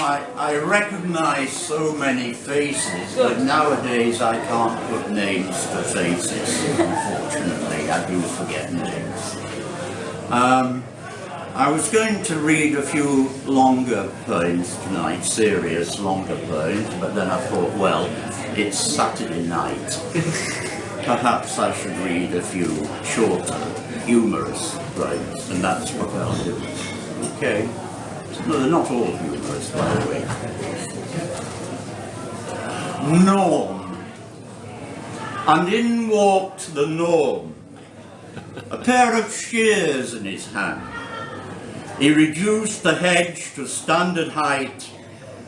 I recognise so many faces, but nowadays I can't put names to faces, unfortunately. I do forget names. I was going to read a few longer poems tonight, serious longer poems, but then I thought, well, it's Saturday night. Perhaps I should read a few shorter, humorous poems, and that's what I'll do. Okay? No, they're not all humorous, by the way. Norm. And in walked the Norm, a pair of shears in his hand. He reduced the hedge to standard height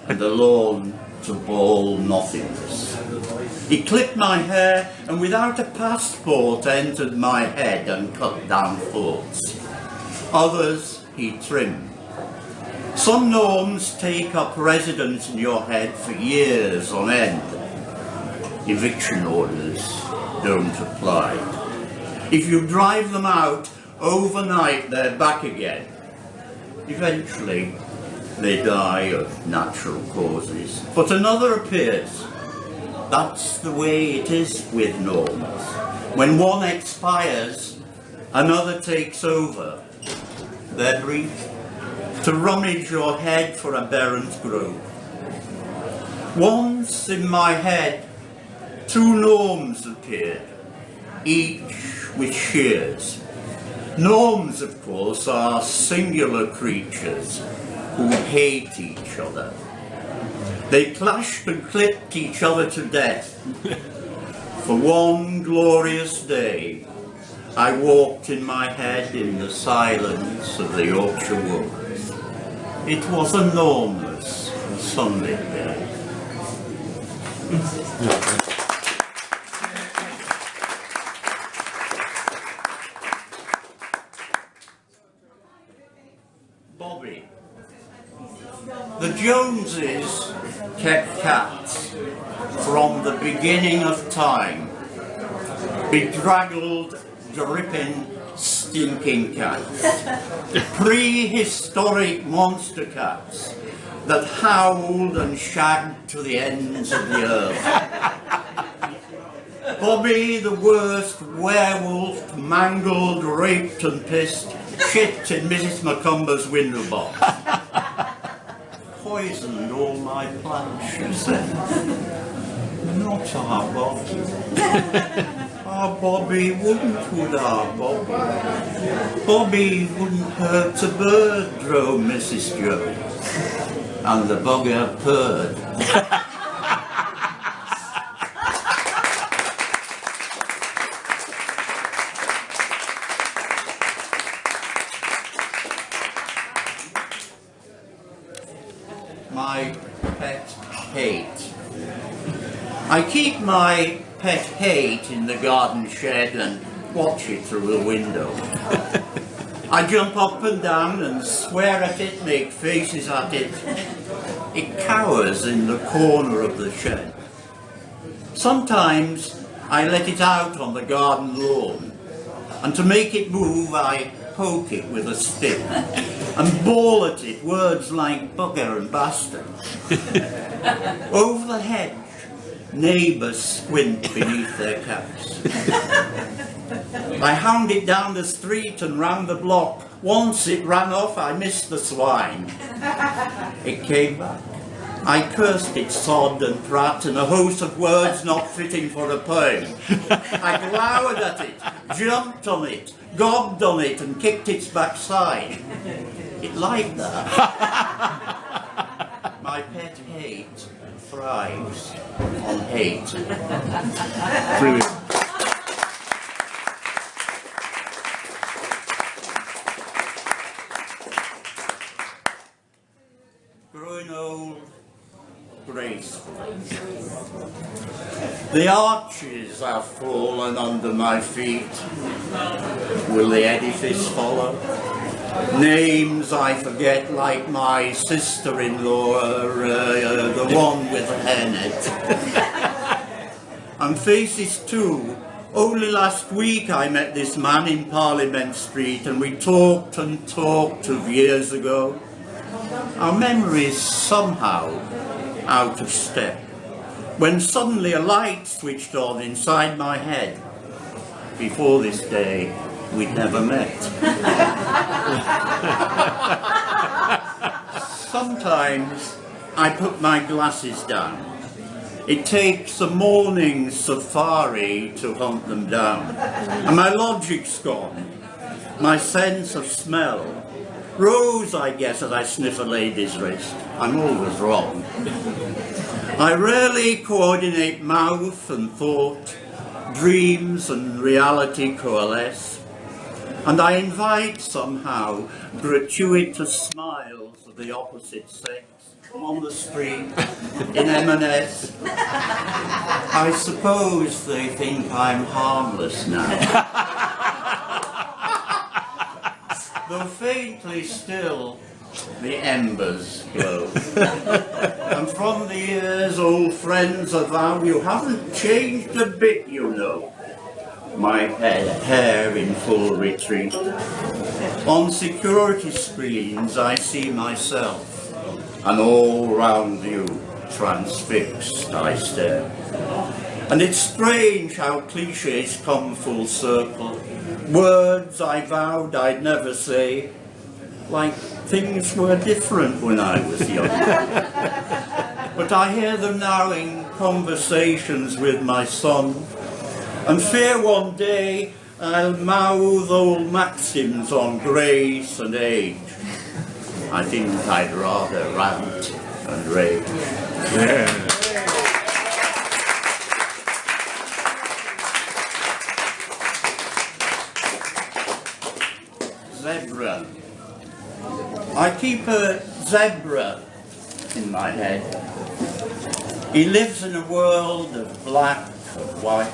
and the lawn to bald nothingness. He clipped my hair and without a passport entered my head and cut down thoughts. Others he trimmed. Some norms take up residence in your head for years on end. Eviction orders don't apply. If you drive them out, overnight they're back again. Eventually, they die of natural causes. But another appears. That's the way it is with norms. When one expires, another takes over. They're brief. To rummage your head for aberrant growth. Once in my head, two norms appeared, each with shears. Norms, of course, are singular creatures who hate each other. They clashed and clipped each other to death. For one glorious day, I walked in my head in the silence of the Yorkshire woods. It was a normless Sunday day. Bobby. The Joneses kept cats from the beginning of time. Bedraggled, dripping, stinking cats. Prehistoric monster cats that howled and shagged to the ends of the earth. Bobby, the worst werewolf, mangled, raped and pissed, shit in Mrs. Macumber's window box. Poisoned all my plants, she said. Not our Bobby. Our Bobby wouldn't, would our Bobby? Bobby wouldn't hurt a bird, drove Mrs. Jones. And the bugger purred. My pet hate. I keep my pet hate in the garden shed and watch it through the window. I jump up and down and swear at it, make faces at it. It cowers in the corner of the shed. Sometimes I let it out on the garden lawn, and to make it move I poke it with a stick and bawl at it words like bugger and bastard. Over the hedge, neighbours squint beneath their caps. I hound it down the street and round the block. Once it ran off, I missed the swine. It came back. I cursed it, sobbed and prat, in a host of words not fitting for a poem. I glowered at it, jumped on it, gobbed on it and kicked its backside. It liked that. My pet hate thrives on hate. Brilliant. Growing old gracefully. The arches have fallen under my feet. Will the edifice follow? Names I forget, like my sister-in-law, the one with the hairnet. And faces too. Only last week I met this man in Parliament Street and we talked and talked of years ago. our memories somehow out of step, when suddenly a light switched on inside my head. Before this day, we'd never met. Sometimes I put my glasses down. It takes a morning safari to hunt them down. And my logic's gone, my sense of smell rose, I guess, as I sniff a lady's wrist. I'm always wrong. I rarely coordinate mouth and thought, dreams and reality coalesce, and I invite somehow gratuitous smiles of the opposite sex on the street in M&S. I suppose they think I'm harmless now. Though faintly still, the embers glow. And from the years, old friends avow, you haven't changed a bit, you know. My hair in full retreat. On security screens, I see myself. An all-round view, transfixed, I stare. And it's strange how cliches come full circle. Words I vowed I'd never say, like things were different when I was young. But I hear them now in conversations with my son, and fear one day I'll mouth old maxims on grace and age. I think I'd rather rant and rage. Yeah. Zebra. I keep a zebra in my head. He lives in a world of black and white.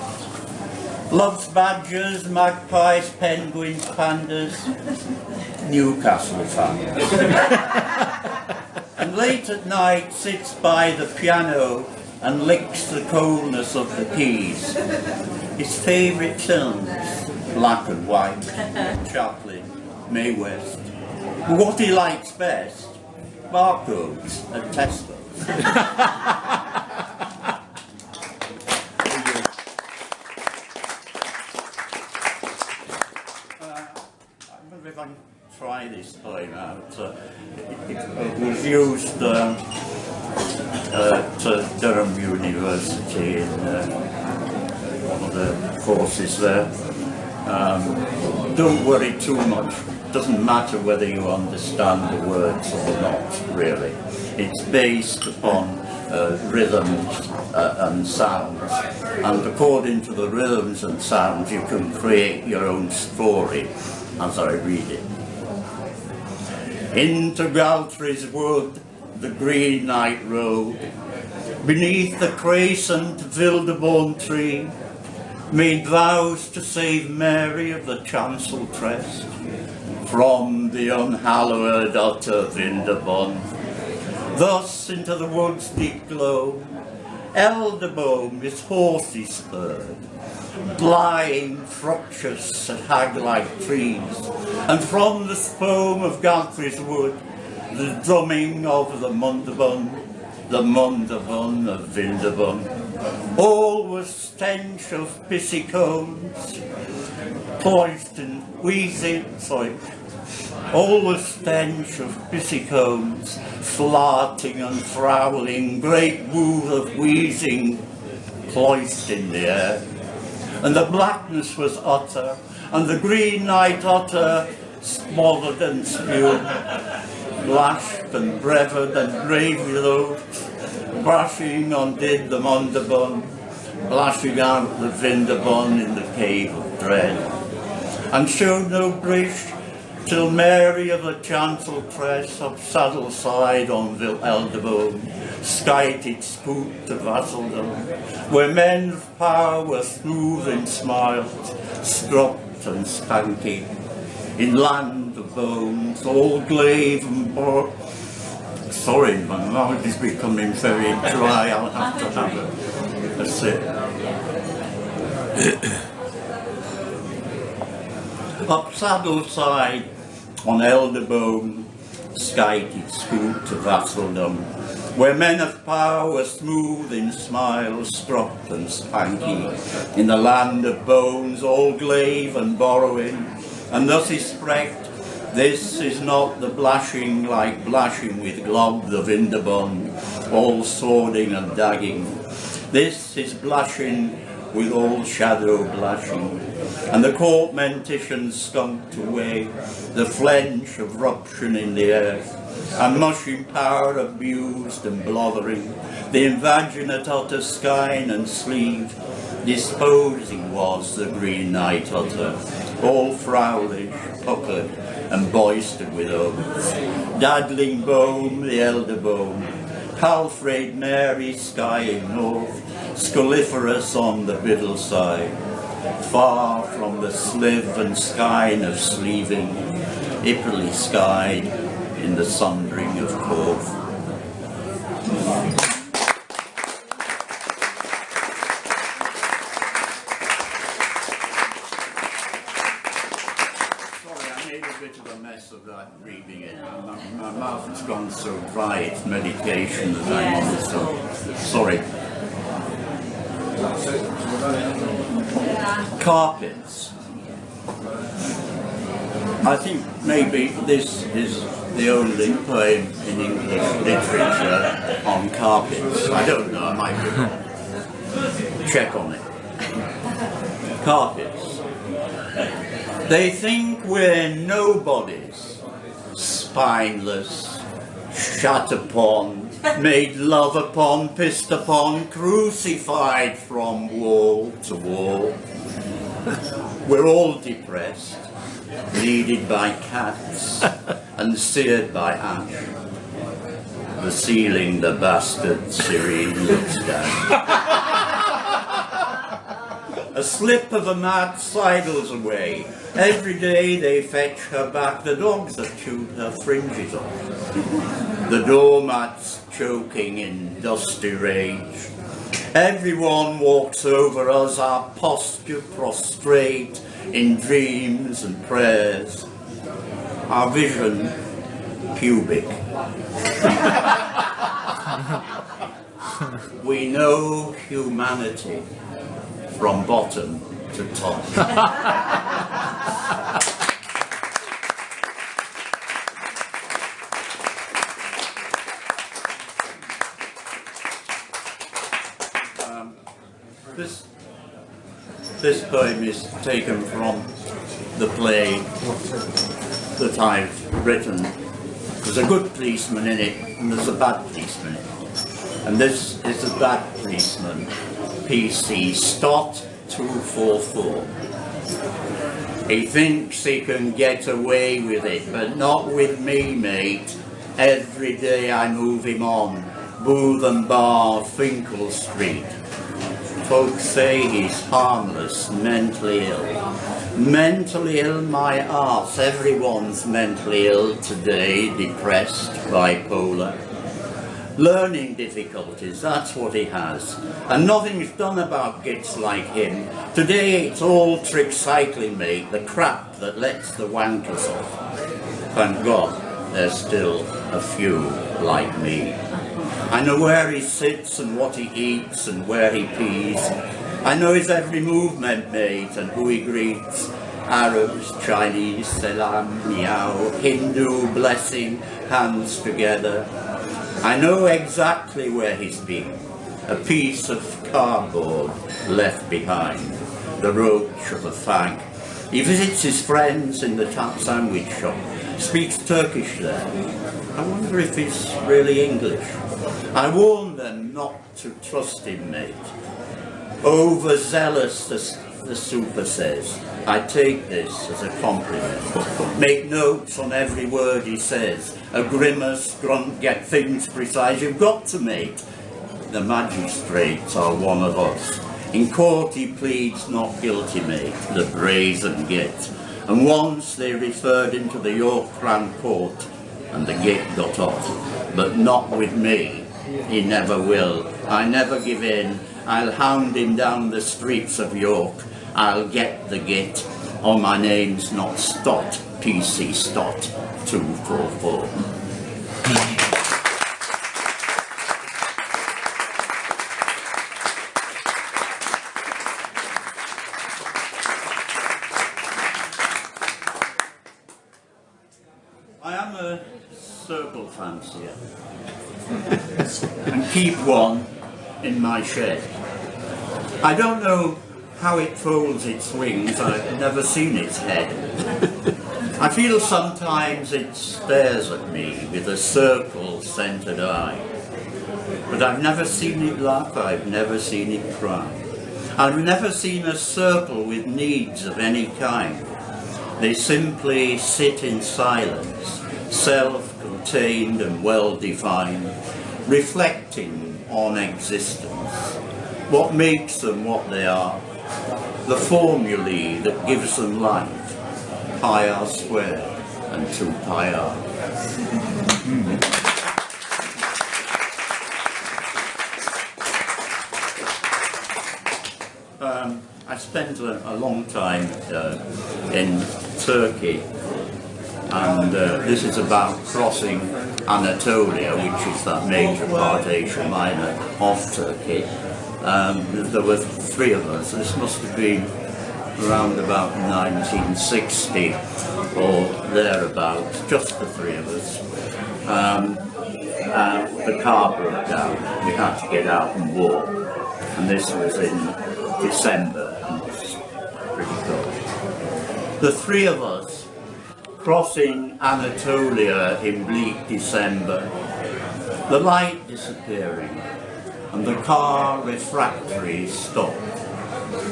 Loves badgers, magpies, penguins, pandas, Newcastle fans. And late at night sits by the piano and licks the coldness of the keys. His favourite films, black and white, Chaplin, Mae West. What he likes best, barcodes and Tesco's. If I can try this poem out, it was used at Durham University in one of the courses there. Don't worry too much, it doesn't matter whether you understand the words or not, really. It's based upon rhythms and sounds, and according to the rhythms and sounds you can create your own story as I read it. Into Galtry's wood the Green Knight rode, beneath the crescent Vilderborn tree, made vows to save Mary of the chancel trest from the unhallowed utter Vinderbond. Thus into the wood's deep glow, Elderboom his horse he spurred, blind, fructious and hag-like trees, and from the spume of Galtry's wood, the drumming of the Mundabun of Vinderbund. All was stench of pissy cones, cloistered, all was stench of pissy cones, flarting and frowling, great woof of wheezing, cloistered in the air. And the blackness was utter, and the Green Knight utter, smothered and spewed, lashed and brevered and bravely loathed, brushing undid the Mundabun, blashing out the Vinderbun in the cave of dread, and showed no bridge till Mary of the chancel tress up saddle side on Elderboom, skited scoot to vassaldom, where men of power were smooth in smiles, stropped and spanky, in land of bones, all glaive and bore. Sorry, my mouth is becoming very dry, I'll have to have a sip. Up saddle side on Elderboom, skited scoot to vassaldom, where men of power were smooth in smile, struck and spanky, in the land of bones, all glaive and borrowing, and thus he sprecht, this is not the blashing like blashing with globs of Inderbon, all swording and dagging. This is blushing with all shadow blushing, and the court menticians skunked away, the flench of ruption in the earth, and mushing power abused and blothering, the invaginate utter skine and sleeve, disposing was the Green Knight utter, all frowlish, puckered, and boistered with oaths, daddling Bohm, the elder Bohm, Palfrey, Mary, skying north, scoliferous on the biddle side, far from the slive and skine of sleeving, ippily skied in the sundering of Corf. Of that reading it. My mouth has gone so dry, it's meditation that I'm on, so sorry. Carpets. I think maybe this is the only poem in English literature on carpets. I don't know, I might be wrong. Check on it. Carpets. They think we're nobodies, spineless, shut upon, made love upon, pissed upon, crucified from wall to wall. We're all depressed, bleeded by cats and seared by ash. The ceiling the bastard serene looks down. A slip of a mat sidles away. Every day they fetch her back. The dogs have chewed her fringes off. The doormat's choking in dusty rage. Everyone walks over us, our posture prostrate in dreams and prayers. Our vision pubic. We know humanity from bottom to top. This poem is taken from the play that I've written. There's a good policeman in it and there's a bad policeman in it. And this is the bad policeman. PC Stott 244. He thinks he can get away with it, but not with me, mate. Every day I move him on, Booth and Bar, Finkel Street. Folks say he's harmless, mentally ill. Mentally ill, my arse. Everyone's mentally ill today, depressed, bipolar. Learning difficulties, that's what he has. And nothing's done about gits like him. Today it's all trick cycling, mate, the crap that lets the wankers off. Thank God there's still a few like me. I know where he sits and what he eats and where he pees. I know his every movement, mate, and who he greets. Arabs, Chinese, salam, meow, Hindu, blessing, hands together. I know exactly where he's been, a piece of cardboard left behind, the roach of a fag. He visits his friends in the tap sandwich shop, speaks Turkish there. I wonder if he's really English. I warn them not to trust him, mate. Overzealous, the super says. I take this as a compliment. Make notes on every word he says. A grimace, grunt, get things precise. You've got to, mate. The magistrates are one of us. In court he pleads not guilty, mate. The brazen git. And once they referred him to the York Crown Court, and the git got off. But not with me. He never will. I never give in. I'll hound him down the streets of York. I'll get the git. Oh, my name's not Stott, PC Stott 244. I am a circle fancier and keep one in my shed. I don't know how it folds its wings, I've never seen its head. I feel sometimes it stares at me with a circle-centered eye. But I've never seen it laugh, I've never seen it cry. I've never seen a circle with needs of any kind. They simply sit in silence, self-contained and well-defined, reflecting on existence, what makes them what they are, the formulae that gives them life, pi r squared and 2 pi r. I spent a long time in Turkey, and this is about crossing Anatolia, which is that major part, Asia Minor, of Turkey. There were 3 of us. This must have been around about 1960 or thereabouts, just the 3 of us. The car broke down. We had to get out and walk, and this was in December. And it was pretty cold. The 3 of us crossing Anatolia in bleak December, the light disappearing, and the car refractory stopped.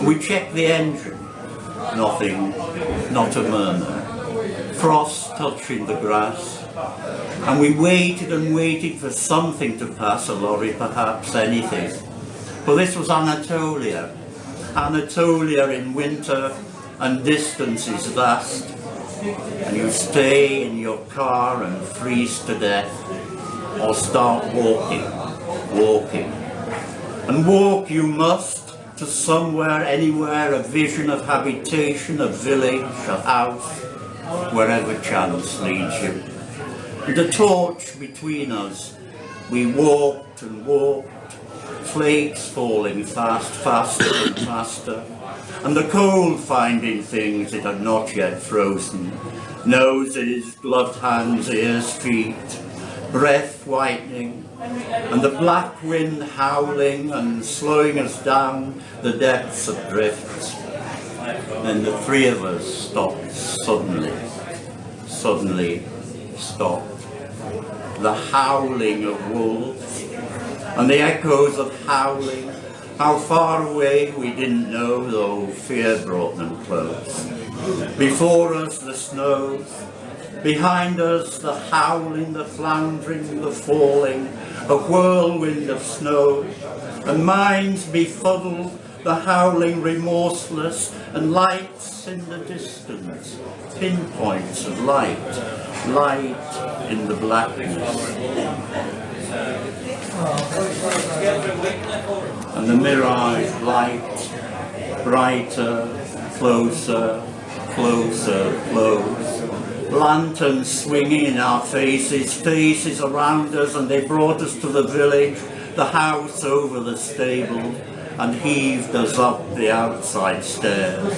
We checked the engine, nothing, not a murmur. Frost touching the grass, and we waited and waited for something to pass, a lorry perhaps, anything. But this was Anatolia. Anatolia in winter, and distance is vast, and you stay in your car and freeze to death, or start walking. And walk you must to somewhere, anywhere, a vision of habitation, a village, a house, wherever chance leads you. And a torch between us, we walked and walked, flakes falling fast, faster and faster, and the cold finding things it had not yet frozen. Noses, gloved hands, ears, feet, breath whitening, and the black wind howling and slowing us down the depths of drifts. Then the 3 of us stopped suddenly stopped. The howling of wolves, and the echoes of howling, how far away we didn't know, though fear brought them close. Before us the snows, behind us the howling, the floundering, the falling, a whirlwind of snow, and minds befuddled, the howling remorseless, and lights in the distance, pinpoints of light in the blackness. And the mirage light, brighter, closer, close. Lanterns swinging in our faces around us, and they brought us to the village, the house over the stable, and heaved us up the outside stairs.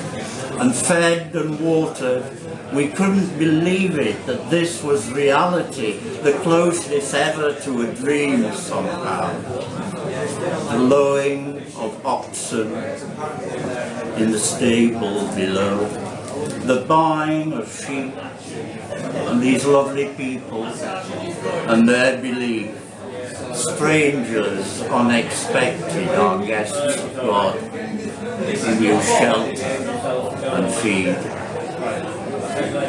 And fed and watered, we couldn't believe it that this was reality, the closest ever to a dream somehow. The lowing of oxen in the stable below, the buying of sheep, and these lovely people and their belief, strangers unexpected, our guests of God, whom you shelter and feed.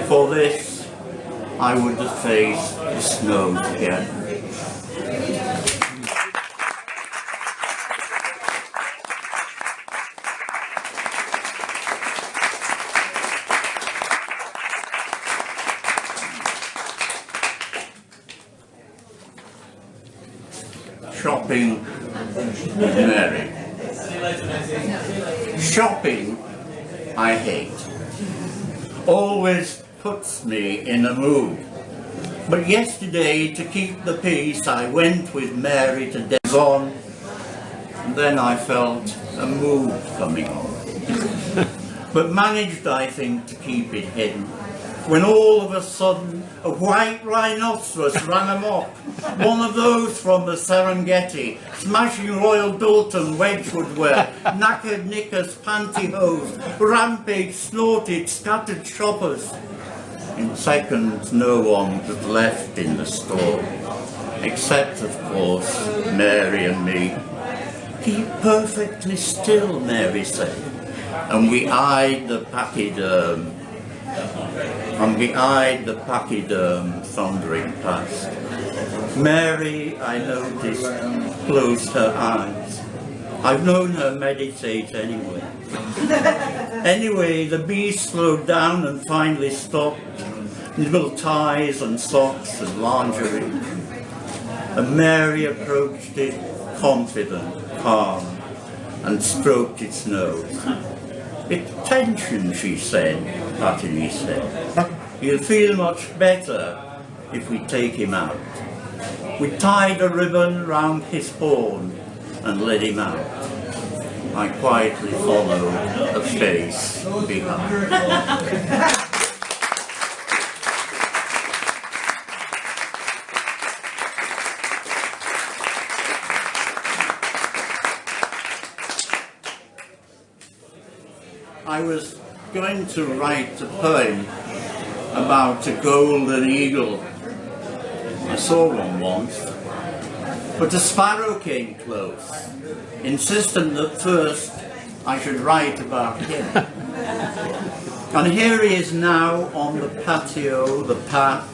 For this I would have faced the snow again. Shopping with Mary. Shopping I hate. Always puts me in a mood. But yesterday, to keep the peace, I went with Mary to Devon, and then I felt a mood coming on. But managed, I think, to keep it hidden, when all of a sudden a white rhinoceros ran amok, one of those from the Serengeti, smashing Royal Dalton Wedgwood wear, knackered knickers, pantyhose, rampage, snorted, scattered shoppers. In seconds no one was left in the store, except of course Mary and me. "Keep perfectly still," Mary said, and we eyed the pachyderm. Thundering past. Mary, I noticed, closed her eyes. I've known her meditate anyway. Anyway, the beast slowed down and finally stopped. Little ties and socks and lingerie. And Mary approached it, confident, calm, and stroked its nose. "It's tension," she said, patting his head. "He'll feel much better if we take him out." We tied a ribbon round his horn and led him out. I quietly followed a face behind. I was going to write a poem about a golden eagle. I saw one once, but a sparrow came close, insisting that first I should write about him. And here he is now on the patio, the path,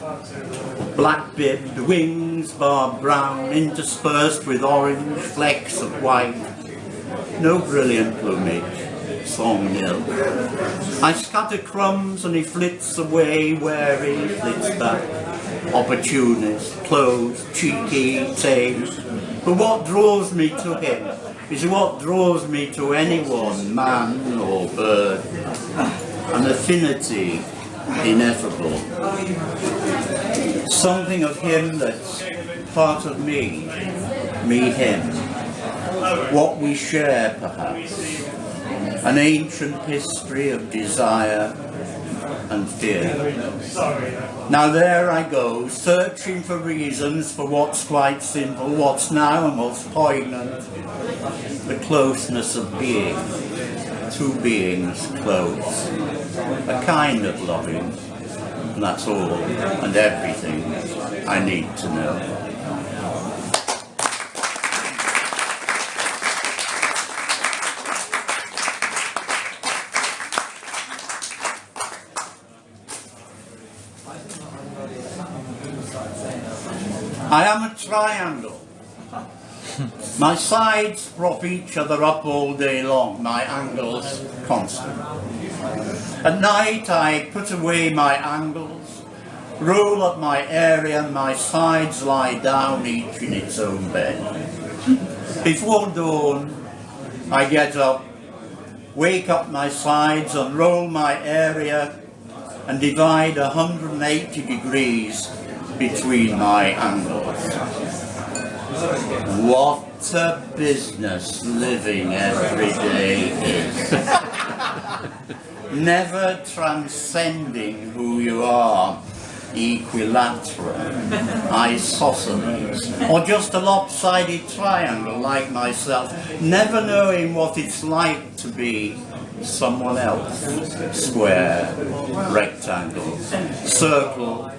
black-bibbed, wings barred brown, interspersed with orange flecks of white. No brilliant plumage. Song nil. I scatter crumbs and he flits away, wary, flits back. Opportunist, close, cheeky, tame. But what draws me to him is what draws me to anyone, man or bird. An affinity ineffable. Something of him that's part of me, him. What we share, perhaps. An ancient history of desire and fear. Now there I go, searching for reasons for what's quite simple, what's now most poignant. The closeness of being, two beings close. A kind of loving, and that's all and everything I need to know. I am a triangle. My sides prop each other up all day long, my angles constant. At night I put away my angles, roll up my area, and my sides lie down each in its own bed. Before dawn I get up, wake up my sides, unroll my area and divide 180 degrees between my angles. What a business living every day is. Never transcending who you are, equilateral, isosceles, or just a lopsided triangle like myself, never knowing what it's like to be someone else. Square, rectangle, circle,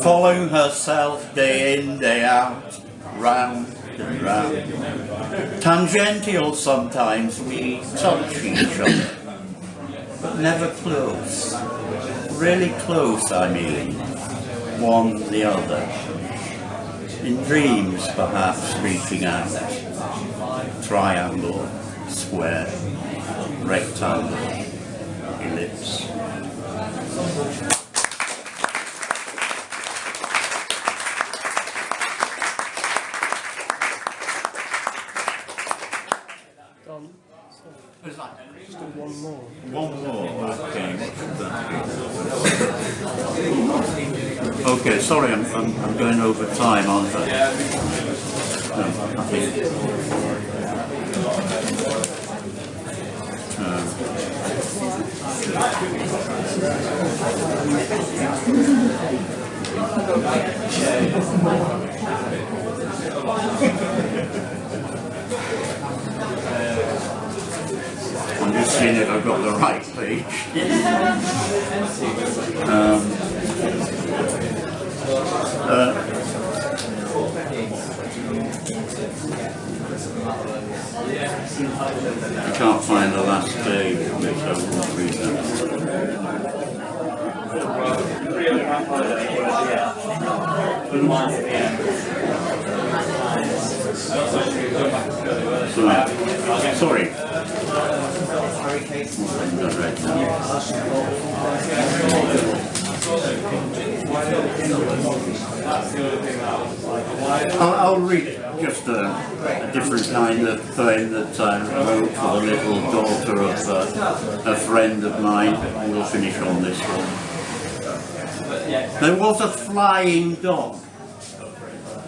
following herself day in, day out, round and round. Tangential sometimes, we touch each other, but never close. Really close, I mean, one the other. In dreams, perhaps, reaching out. Triangle, square, rectangle, ellipse. Just do one more. One more, okay. Okay, sorry, I'm going over time, aren't I? No, I think. I'm just seeing if I've got the right page. I can't find the last page, which I won't read that. Sorry. I'll read just a different kind of poem that I wrote for the little daughter of a friend of mine. We'll finish on this one. There was a flying dog,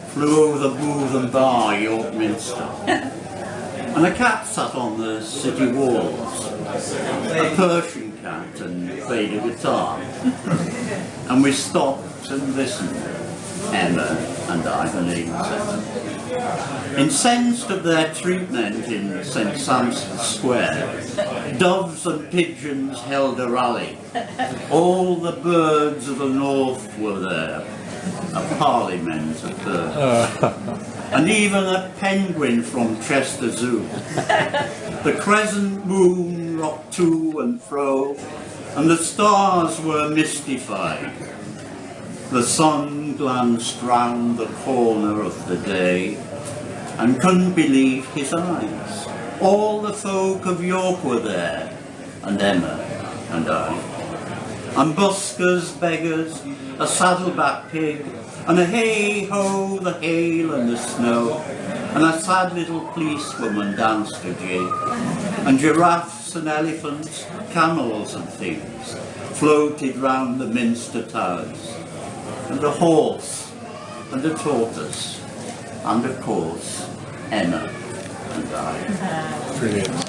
flew over the booth and bar, York Minster, and a cat sat on the city walls, a Persian cat, and played a guitar. And we stopped and listened, Emma and I, her name was Emma. Incensed at their treatment in St. Sampson's Square, doves and pigeons held a rally. All the birds of the north were there, a parliament of birds. And even a penguin from Chester Zoo. The crescent moon rocked to and fro, and the stars were mystified. The sun glanced round the corner of the day and couldn't believe his eyes. All the folk of York were there, and Emma and I. And buskers, beggars, a saddleback pig, and a hey-ho, the hail and the snow, and a sad little policewoman danced a jig, and giraffes and elephants, camels and things floated round the Minster towers, and a horse and a tortoise, and of course Emma and I. Brilliant.